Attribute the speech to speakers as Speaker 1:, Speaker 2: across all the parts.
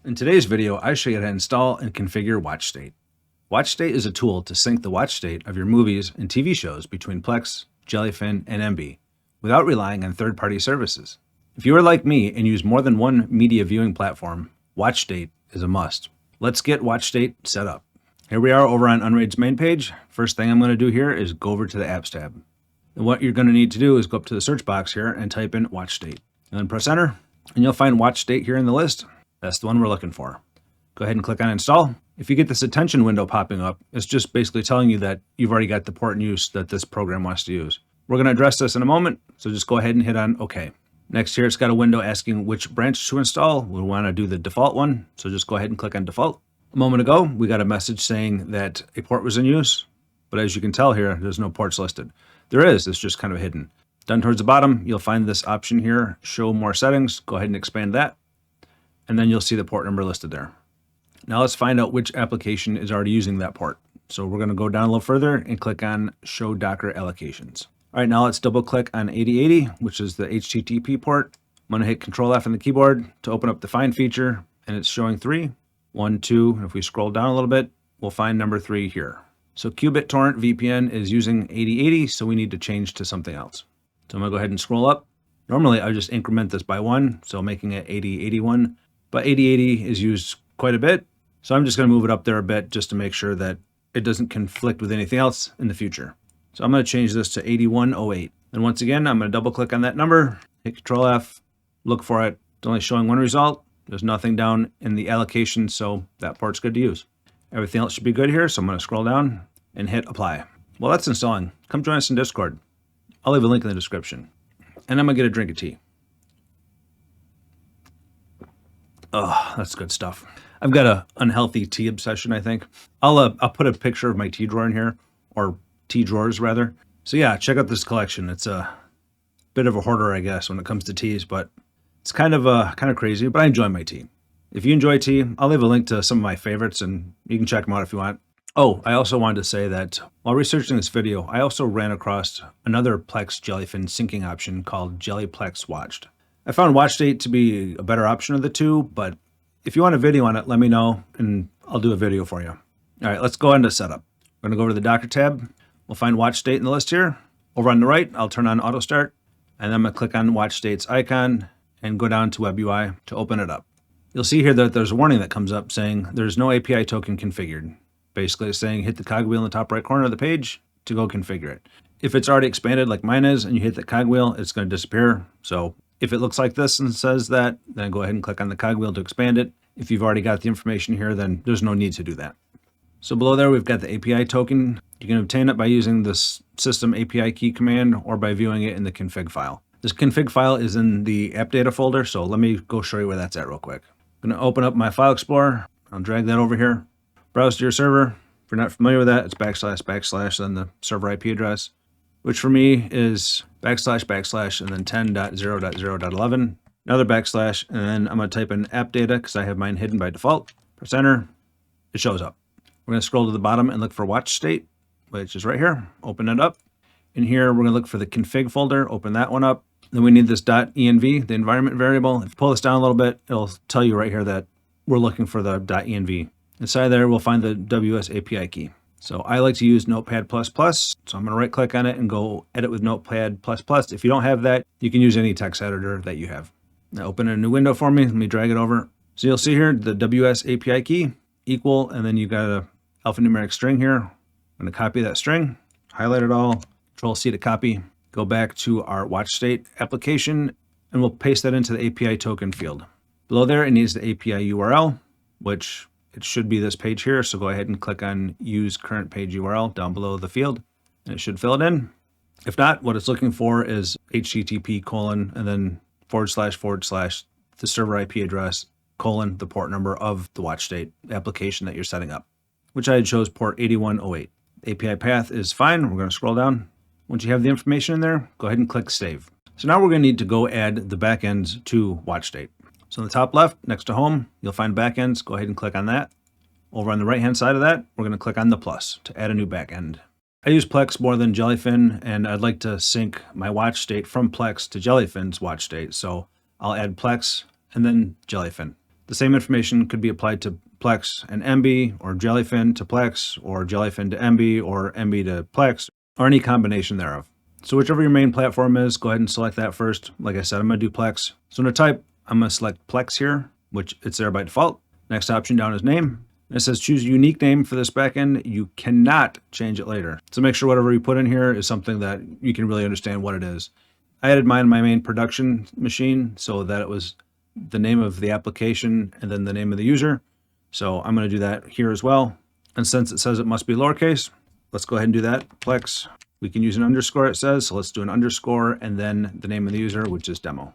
Speaker 1: In today's video, I show you how to install and configure WatchState. WatchState is a tool to sync the watch state of your movies and TV shows between Plex, Jellyfin, and Emby without relying on third-party services. If you are like me and use more than one media viewing platform, WatchState is a must. Let's get WatchState set up. Here we are over on Unraid's main page. First thing I'm going to do here is go over to the Apps tab. And what you're going to need to do is go up to the search box here and type in WatchState. And then press enter, and you'll find WatchState here in the list. That's the one we're looking for. Go ahead and click on install. If you get this attention window popping up, it's just basically telling you that you've already got the port in use that this program wants to use. We're going to address this in a moment, so just go ahead and hit on OK. Next here, it's got a window asking which branch to install. We want to do the default one, so just go ahead and click on default. A moment ago, we got a message saying that a port was in use, but as you can tell here, there's no ports listed. There is, it's just kind of hidden. Down towards the bottom, you'll find this option here, show more settings. Go ahead and expand that, and then you'll see the port number listed there. Now let's find out which application is already using that port. So we're going to go down a little further and click on Show Docker Allocations. All right, now let's double click on 8080, which is the HTTP port. I'm going to hit Control F on the keyboard to open up the Find feature, and it's showing 3, 1, 2. And if we scroll down a little bit, we'll find number 3 here. So Qubit Torrent VPN is using 8080, so we need to change to something else. So I'm going to go ahead and scroll up. Normally, I just increment this by 1, so making it 8081, but 8080 is used quite a bit. So I'm just going to move it up there a bit just to make sure that it doesn't conflict with anything else in the future. So I'm going to change this to 8108. And once again, I'm going to double click on that number, hit Control F, look for it. It's only showing one result. There's nothing down in the allocation, so that port's good to use. Everything else should be good here, so I'm going to scroll down and hit apply. Well, that's installing. Come join us in Discord. I'll leave a link in the description. And I'm going to get a drink of tea. Oh, that's good stuff. I've got an unhealthy tea obsession, I think. I'll put a picture of my tea drawer in here, or tea drawers rather. So yeah, check out this collection. It's a bit of a hoarder, I guess, when it comes to teas, but it's kind of crazy, but I enjoy my tea. If you enjoy tea, I'll leave a link to some of my favorites and you can check them out if you want. Oh, I also wanted to say that while researching this video, I also ran across another Plex Jellyfin syncing option called Jellyplex Watched. I found WatchState to be a better option of the two, but if you want a video on it, let me know and I'll do a video for you. All right, let's go into setup. We're gonna go over to the Docker tab. We'll find WatchState in the list here. Over on the right, I'll turn on auto start, and then I'm gonna click on WatchState's icon and go down to Web UI to open it up. You'll see here that there's a warning that comes up saying there's no API token configured. Basically it's saying hit the cogwheel in the top right corner of the page to go configure it. If it's already expanded like mine is and you hit the cogwheel, it's gonna disappear. So if it looks like this and says that, then go ahead and click on the cogwheel to expand it. If you've already got the information here, then there's no need to do that. So below there, we've got the API token. You can obtain it by using this system API key command or by viewing it in the config file. This config file is in the app data folder, so let me go show you where that's at real quick. I'm gonna open up my file explorer. I'll drag that over here. Browse to your server. If you're not familiar with that, it's // then the server IP address, which for me is / and then 10.0.0.11, another / and then I'm going to type in app data because I have mine hidden by default. Press enter, it shows up. We're going to scroll to the bottom and look for WatchState, which is right here. Open it up. In here, we're going to look for the config folder, open that one up. Then we need this .env, the environment variable. If you pull this down a little bit, it'll tell you right here that we're looking for the .env. Inside there, we'll find the WS API key. So I like to use Notepad++, so I'm going to right click on it and go edit with Notepad++. If you don't have that, you can use any text editor that you have. Now open a new window for me. Let me drag it over. So you'll see here the WS API key equal, and then you've got a alphanumeric string here. I'm going to copy that string, highlight it all, Control C to copy, go back to our WatchState application, and we'll paste that into the API token field. Below there, it needs the API URL, which it should be this page here. So go ahead and click on Use Current Page URL down below the field, and it should fill it in. If not, what it's looking for is HTTP : and then / the server IP address : the port number of the WatchState application that you're setting up, which I chose port 8108. The API path is fine. We're going to scroll down. Once you have the information in there, go ahead and click Save. So now we're going to need to go add the backends to WatchState. So on the top left, next to Home, you'll find Backends. Go ahead and click on that. Over on the right-hand side of that, we're going to click on the plus to add a new backend. I use Plex more than Jellyfin, and I'd like to sync my WatchState from Plex to Jellyfin's WatchState. So I'll add Plex and then Jellyfin. The same information could be applied to Plex and Emby, or Jellyfin to Plex, or Jellyfin to Emby, or Emby to Plex, or any combination thereof. So whichever your main platform is, go ahead and select that first. Like I said, I'm going to do Plex. So to type, I'm going to select Plex here, which it's there by default. Next option down is name. And it says choose a unique name for this backend. You cannot change it later. So make sure whatever you put in here is something that you can really understand what it is. I added mine in my main production machine so that it was the name of the application and then the name of the user. So I'm going to do that here as well. And since it says it must be lowercase, let's go ahead and do that. Plex. We can use an underscore, it says. So let's do an underscore and then the name of the user, which is demo.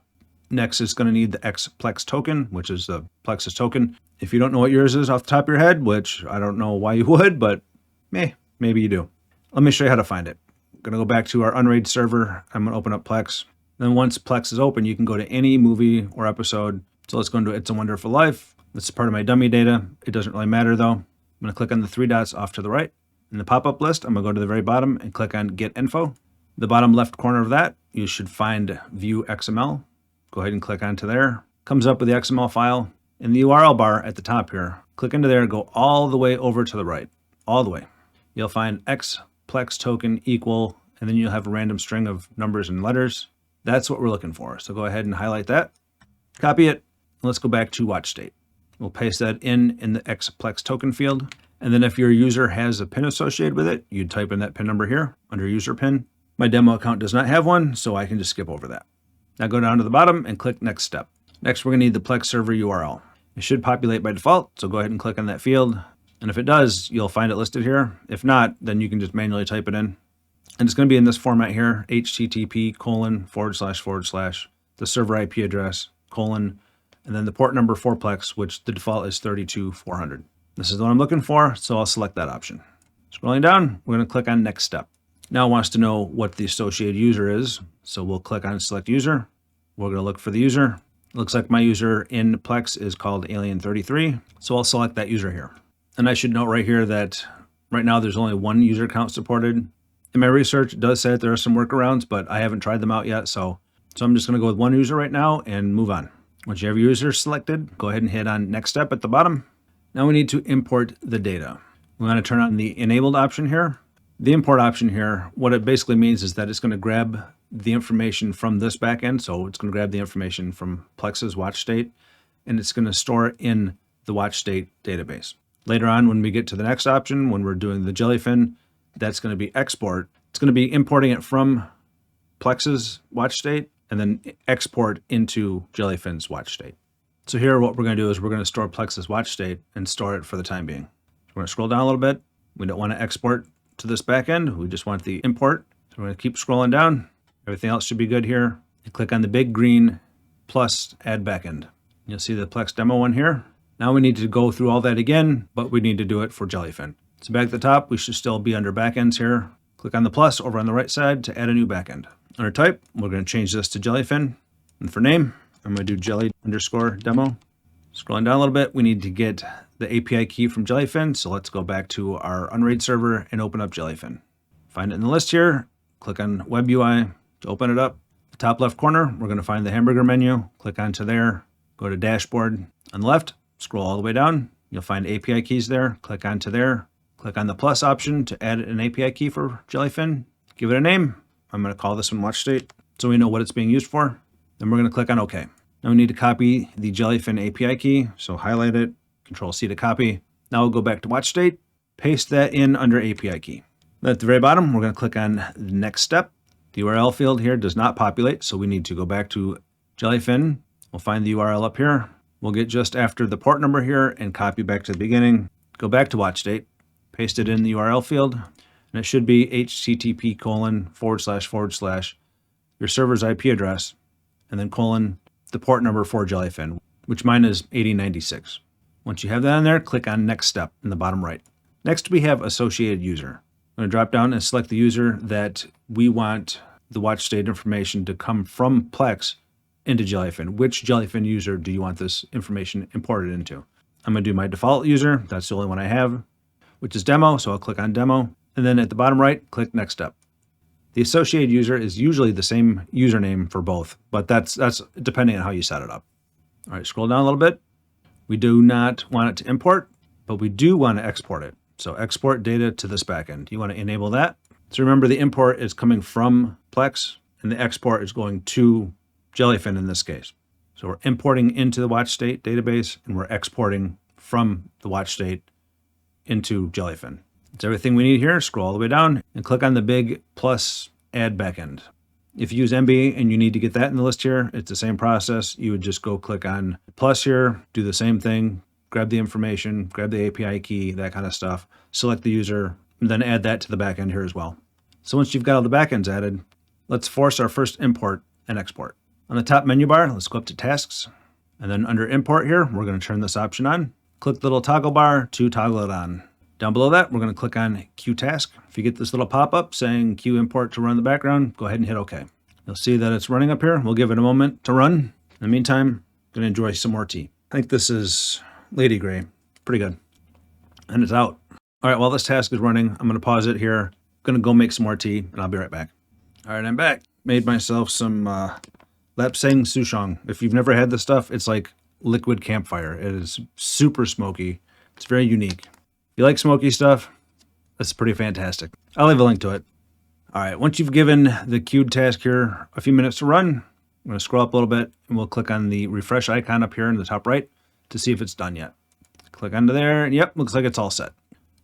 Speaker 1: Next, it's going to need the Plex token, which is the Plex's token. If you don't know what yours is off the top of your head, which I don't know why you would, but maybe you do. Let me show you how to find it. I'm going to go back to our Unraid server. I'm going to open up Plex. Then once Plex is open, you can go to any movie or episode. So let's go into It's a Wonderful Life. This is part of my dummy data. It doesn't really matter though. I'm going to click on the 3 dots off to the right. In the pop-up list, I'm going to go to the very bottom and click on Get Info. The bottom left corner of that, you should find View XML. Go ahead and click onto there. Comes up with the XML file. In the URL bar at the top here, click into there, go all the way over to the right, all the way. You'll find X Plex token equal, and then you'll have a random string of numbers and letters. That's what we're looking for. So go ahead and highlight that, copy it, and let's go back to WatchState. We'll paste that in the X Plex token field. And then if your user has a PIN associated with it, you'd type in that PIN number here under user PIN. My demo account does not have one, so I can just skip over that. Now go down to the bottom and click next step. Next, we're going to need the Plex server URL. It should populate by default, so go ahead and click on that field. And if it does, you'll find it listed here. If not, then you can just manually type it in. And it's going to be in this format here, http:// the server IP address, and then the port number for Plex, which the default is 32400. This is the one I'm looking for, so I'll select that option. Scrolling down, we're going to click on next step. Now it wants to know what the associated user is, so we'll click on select user. We're going to look for the user. It looks like my user in Plex is called Alien33, so I'll select that user here. And I should note right here that right now there's only one user account supported. In my research, it does say that there are some workarounds, but I haven't tried them out yet, so I'm just going to go with one user right now and move on. Once you have your user selected, go ahead and hit on next step at the bottom. Now we need to import the data. We want to turn on the enabled option here. The import option here, what it basically means is that it's going to grab the information from this backend. So it's going to grab the information from Plex's WatchState, and it's going to store it in the WatchState database. Later on, when we get to the next option, when we're doing the Jellyfin, that's going to be export. It's going to be importing it from Plex's WatchState and then export into Jellyfin's WatchState. So here what we're going to do is we're going to store Plex's WatchState and store it for the time being. We're going to scroll down a little bit. We don't want to export to this backend. We just want the import. So we're going to keep scrolling down. Everything else should be good here. And click on the big green plus add backend. You'll see the Plex demo one here. Now we need to go through all that again, but we need to do it for Jellyfin. So back at the top, we should still be under backends here. Click on the plus over on the right side to add a new backend. Under type, we're going to change this to Jellyfin. And for name, I'm going to do jelly_demo. Scrolling down a little bit, we need to get the API key from Jellyfin. So let's go back to our Unraid server and open up Jellyfin. Find it in the list here. Click on Web UI to open it up. The top left corner, we're going to find the hamburger menu. Click onto there. Go to dashboard. On the left, scroll all the way down. You'll find API keys there. Click onto there. Click on the plus option to add an API key for Jellyfin. Give it a name. I'm going to call this one WatchState so we know what it's being used for. Then we're going to click on OK. Now we need to copy the Jellyfin API key. So highlight it, Control C to copy. Now we'll go back to WatchState, paste that in under API key. Then at the very bottom, we're going to click on the next step. The URL field here does not populate, so we need to go back to Jellyfin. We'll find the URL up here. We'll get just after the port number here and copy back to the beginning. Go back to WatchState, paste it in the URL field, and it should be http:// your server's IP address, and then : the port number for Jellyfin, which mine is 8096. Once you have that in there, click on next step in the bottom right. Next, we have associated user. I'm going to drop down and select the user that we want the WatchState information to come from Plex into Jellyfin. Which Jellyfin user do you want this information imported into? I'm going to do my default user. That's the only one I have, which is demo. So I'll click on demo. And then at the bottom right, click next step. The associated user is usually the same username for both, but that's depending on how you set it up. All right, scroll down a little bit. We do not want it to import, but we do want to export it. So export data to this backend. You want to enable that. So remember, the import is coming from Plex and the export is going to Jellyfin in this case. So we're importing into the WatchState database and we're exporting from the WatchState into Jellyfin. It's everything we need here. Scroll all the way down and click on the big plus add backend. If you use Emby and you need to get that in the list here, it's the same process. You would just go click on plus here, do the same thing, grab the information, grab the API key, that kind of stuff, select the user, and then add that to the backend here as well. So once you've got all the backends added, let's force our first import and export. On the top menu bar, let's go up to tasks. And then under import here, we're going to turn this option on. Click the little toggle bar to toggle it on. Down below that, we're going to click on Queue Task. If you get this little pop-up saying Queue Import to run in the background, go ahead and hit OK. You'll see that it's running up here. We'll give it a moment to run. In the meantime, I'm going to enjoy some more tea. I think this is Lady Grey. Pretty good. And it's out. All right, while this task is running, I'm going to pause it here. I'm going to go make some more tea, and I'll be right back. All right, I'm back. Made myself some Lapsang Souchong. If you've never had this stuff, it's like liquid campfire. It is super smoky. It's very unique. If you like smoky stuff, that's pretty fantastic. I'll leave a link to it. All right, once you've given the queued task here a few minutes to run, I'm going to scroll up a little bit and we'll click on the refresh icon up here in the top right to see if it's done yet. Click onto there, and yep, looks like it's all set.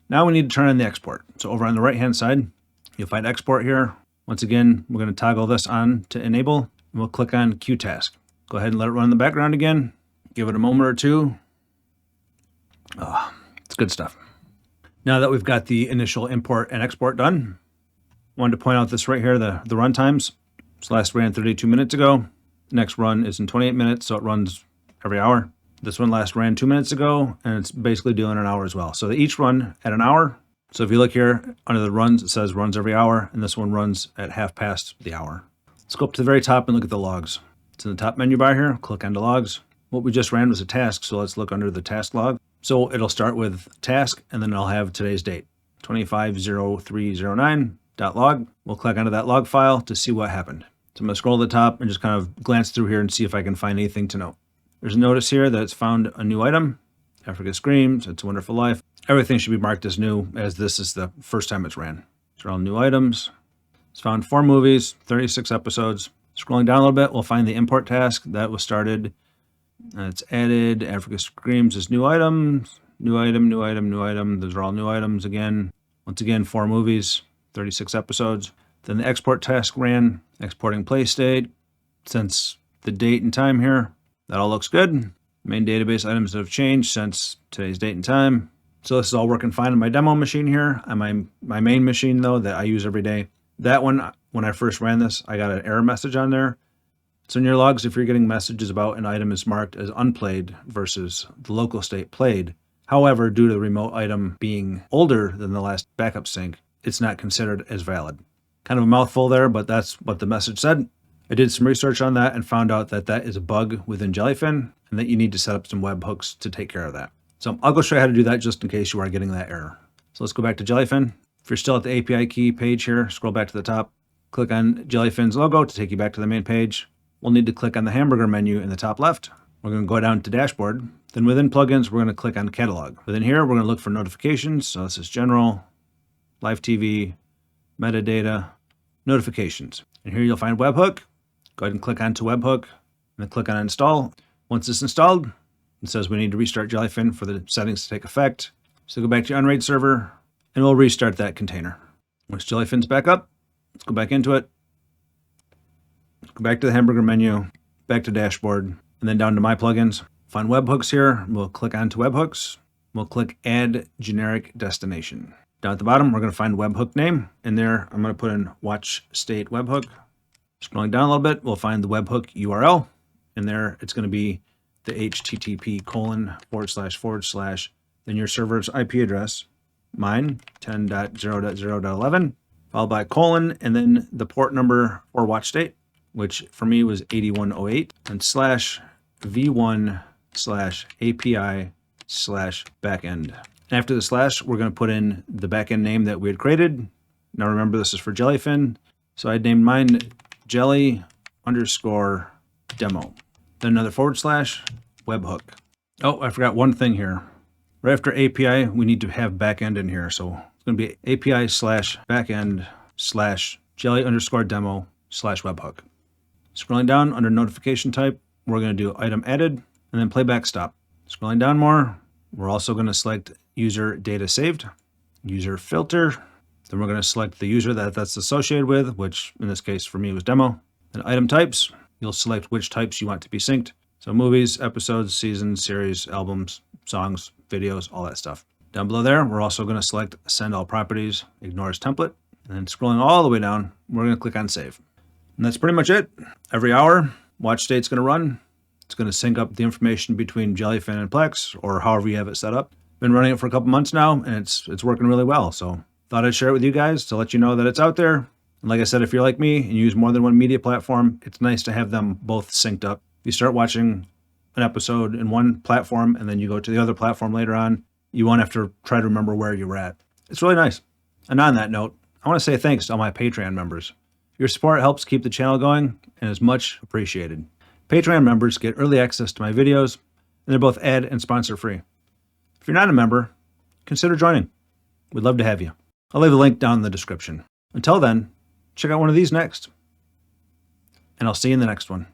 Speaker 1: Now we need to turn on the export. So over on the right-hand side, you'll find export here. Once again, we're going to toggle this on to enable, and we'll click on Queue Task. Go ahead and let it run in the background again. Give it a moment or two. Oh, it's good stuff. Now that we've got the initial import and export done, I wanted to point out this right here, the run times. This last ran 32 minutes ago. The next run is in 28 minutes, so it runs every hour. This one last ran 2 minutes ago, and it's basically doing an hour as well. So they each run at an hour. So if you look here under the runs, it says runs every hour, and this one runs at half past the hour. Let's go up to the very top and look at the logs. It's in the top menu bar here. Click onto logs. What we just ran was a task, so let's look under the task log. So it'll start with task, and then I'll have today's date, 25/03/09.log. We'll click onto that log file to see what happened. So I'm going to scroll to the top and just kind of glance through here and see if I can find anything to note. There's a notice here that it's found a new item. Africa Screams, It's a Wonderful Life. Everything should be marked as new, as this is the first time it's ran. These are all new items. It's found 4 movies, 36 episodes. Scrolling down a little bit, we'll find the import task that was started. It's added. Africa Screams is new items. New item, new item, new item. Those are all new items again. Once again, 4 movies, 36 episodes. Then the export task ran, exporting play state. Since the date and time here, that all looks good. Main database items that have changed since today's date and time. So this is all working fine on my demo machine here. On my main machine, though, that I use every day. That one, when I first ran this, I got an error message on there. So in your logs, if you're getting messages about an item is marked as unplayed versus the local state played, however, due to the remote item being older than the last backup sync, it's not considered as valid. Kind of a mouthful there, but that's what the message said. I did some research on that and found out that that is a bug within Jellyfin and that you need to set up some webhooks to take care of that. So I'll go show you how to do that just in case you are getting that error. So let's go back to Jellyfin. If you're still at the API key page here, scroll back to the top, click on Jellyfin's logo to take you back to the main page. We'll need to click on the hamburger menu in the top left. We're going to go down to dashboard. Then within plugins, we're going to click on catalog. Within here, we're going to look for notifications. So this is general, live TV, metadata, notifications. And here you'll find Webhook. Go ahead and click onto Webhook and then click on install. Once it's installed, it says we need to restart Jellyfin for the settings to take effect. So go back to your Unraid server and we'll restart that container. Once Jellyfin's back up, let's go back into it. Go back to the hamburger menu, back to dashboard, and then down to my plugins. Find webhooks here. We'll click onto webhooks. We'll click add generic destination. Down at the bottom, we're going to find webhook name. In there, I'm going to put in WatchState Webhook. Scrolling down a little bit, we'll find the webhook URL. In there, it's going to be the http://, then your server's IP address, mine, 10.0.0.11, followed by colon, and then the port number for WatchState, which for me was 8108, and /v1/API/backend. After the slash, we're going to put in the backend name that we had created. Now remember, this is for Jellyfin. So I named mine Jelly_demo. Then another /webhook. Oh, I forgot one thing here. Right after API, we need to have backend in here. So it's going to be API/backend/jelly_demo/webhook. Scrolling down under notification type, we're going to do item added and then playback stop. Scrolling down more, we're also going to select user data saved, user filter. Then we're going to select the user that's associated with, which in this case for me was demo. Then item types, you'll select which types you want to be synced. So movies, episodes, seasons, series, albums, songs, videos, all that stuff. Down below there, we're also going to select send all properties, ignores template. And then scrolling all the way down, we're going to click on save. And that's pretty much it. Every hour, WatchState's going to run. It's going to sync up the information between Jellyfin and Plex, or however you have it set up. Been running it for a couple months now, and it's working really well. So thought I'd share it with you guys to let you know that it's out there. And like I said, if you're like me and use more than one media platform, it's nice to have them both synced up. If you start watching an episode in one platform and then you go to the other platform later on, you won't have to try to remember where you were at. It's really nice. And on that note, I want to say thanks to all my Patreon members. Your support helps keep the channel going and is much appreciated. Patreon members get early access to my videos, and they're both ad and sponsor free. If you're not a member, consider joining. We'd love to have you. I'll leave a link down in the description. Until then, check out one of these next, and I'll see you in the next one.